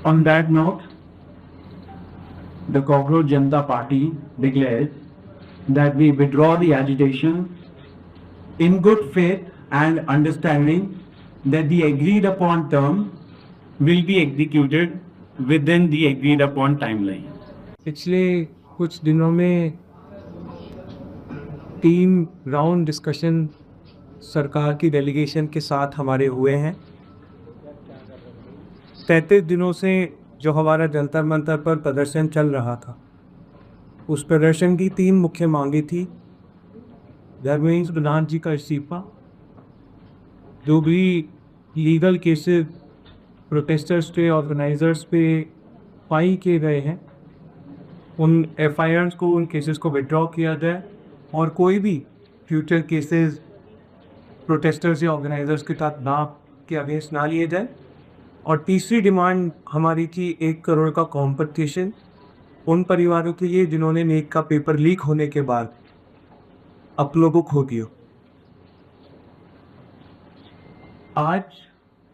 On that note, the Cockroach Janata Party declares that we withdraw the agitation in good faith and understanding that the agreed upon term will be executed within the agreed upon timeline. पिछले कुछ दिनों में 3 round discussion सरकार की delegation के साथ हमारे हुए हैं। 33 दिनों से जो हमारा जंतर मंतर पर प्रदर्शन चल रहा था, उस प्रदर्शन की 3 मुख्य मांगें थी। धर्मेंद्र प्रधान जी का इस्तीफा, जो भी लीगल केसेस प्रोटेस्टर्स पे, ऑर्गेनाइजर्स पे फाइल किए गए हैं, उन एफआईआर्स को, उन केसेस को विड्रॉ किया जाए और कोई भी फ्यूचर केसेस प्रोटेस्टर्स या ऑर्गेनाइजर्स के साथ के अगेंस्ट ना लिए जाए। और तीसरी डिमांड हमारी थी 1 करोड़ का कॉम्पनसेशन उन परिवारों के लिए जिन्होंने नीट का पेपर लीक होने के बाद अपनों को खो दिया। आज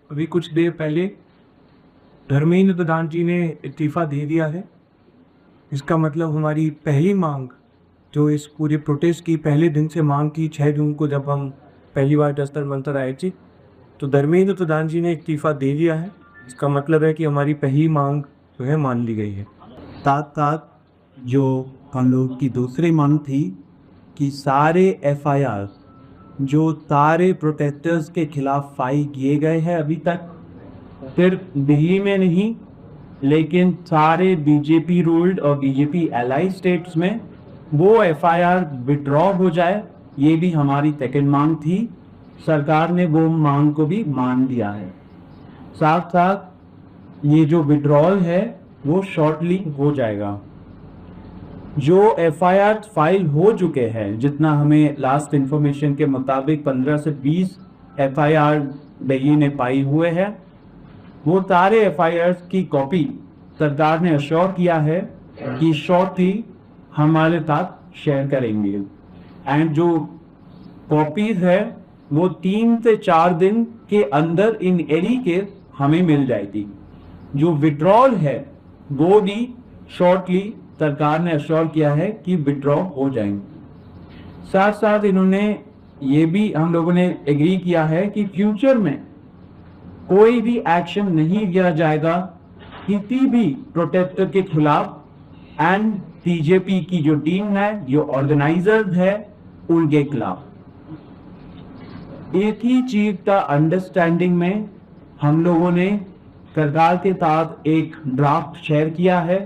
अभी कुछ देर पहले धर्मेंद्र प्रधान जी ने इस्तीफा दे दिया है। इसका मतलब हमारी पहली मांग, जो इस पूरे प्रोटेस्ट की पहले दिन से मांग की, 6 जून को जब हम पहली बार जंतर मंतर आए थे, तो धर्मेंद्र प्रधान जी ने इस्तीफा दे दिया है। इसका मतलब है कि हमारी पहली मांग जो है मान ली गई है। साथ जो हम लोग की दूसरी मांग थी कि सारे एफआईआर जो सारे प्रोटेस्टर्स के खिलाफ फाइल किए गए हैं अभी तक, सिर्फ दिल्ली में नहीं लेकिन सारे बीजेपी रूल्ड और बीजेपी एलाई स्टेट्स में वो एफआईआर विड्रॉ हो जाए, ये भी हमारी सेकंड मांग थी। सरकार ने वो मांग को भी मान दिया है। साथ साथ ये जो विड्रॉल है वो शॉर्टली हो जाएगा। जो एफआईआर फाइल हो चुके हैं, जितना हमें लास्ट इंफॉर्मेशन के मुताबिक 15 से 20 एफआईआर दिल्ली ने पाई हुए हैं, वो सारे एफआईआर की कॉपी सरकार ने अश्योर किया है कि शॉर्टली हमारे साथ शेयर करेंगे। एंड जो कॉपीज है वो 3 से 4 दिन के अंदर इन एनी केस हमें मिल जाएगी। जो विड्रॉल है वो भी शॉर्टली सरकार ने अश्योर किया है कि विड्रॉ हो जाएंगे। साथ साथ इन्होंने ये भी हम लोगों ने एग्री किया है कि फ्यूचर में कोई भी एक्शन नहीं लिया जाएगा किसी भी प्रोटेस्टर के खिलाफ एंड बीजेपी की जो टीम है, जो ऑर्गेनाइजर्स है, उनके खिलाफ। एक ही चीज का अंडरस्टैंडिंग में हम लोगों ने सरकार के साथ एक ड्राफ्ट शेयर किया है,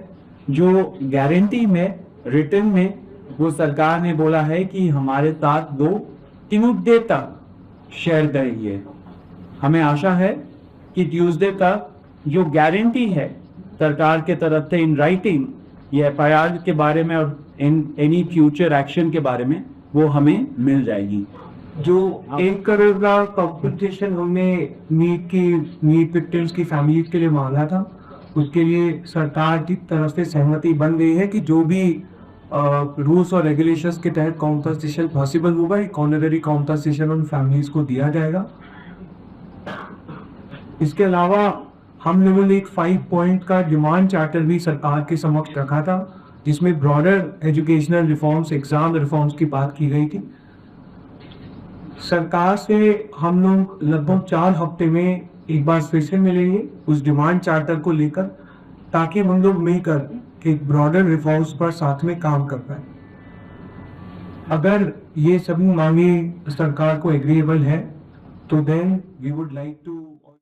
जो गारंटी में, रिटन में वो सरकार ने बोला है कि हमारे साथ 2 ट्यूसडे तक शेयर करेंगे। हमें आशा है कि ट्यूसडे तक जो गारंटी है सरकार के तरफ से इन राइटिंग ये एफआईआर के बारे में और एनी फ्यूचर एक्शन के बारे में वो हमें मिल जाएगी। जो 1 करोड़ का कॉम्पनसेशन हमने नीट विक्टिम्स की फैमिली के लिए मांगा था, उसके लिए सरकार की तरफ से सहमति बन गई है कि जो भी रूल्स और रेगुलेशंस के तहत कॉम्पनसेशन पॉसिबल होगा, एक ऑनररी कॉम्पनसेशन उन फैमिलीज को दिया जाएगा। इसके अलावा हम लोगों ने एक 5 पॉइंट का डिमांड चार्टर भी सरकार के समक्ष रखा था, जिसमें broader educational reforms, exam reforms की बात की गई थी। सरकार से हम लोग लगभग 4 हफ्ते में एक बार फिर से मिलेंगे उस डिमांड चार्टर को लेकर, ताकि हम लोग मिलकर एक ब्रॉडर रिफॉर्म्स पर साथ में काम कर पाए। अगर ये सभी मांगे सरकार को एग्रीएबल है तो then we would like to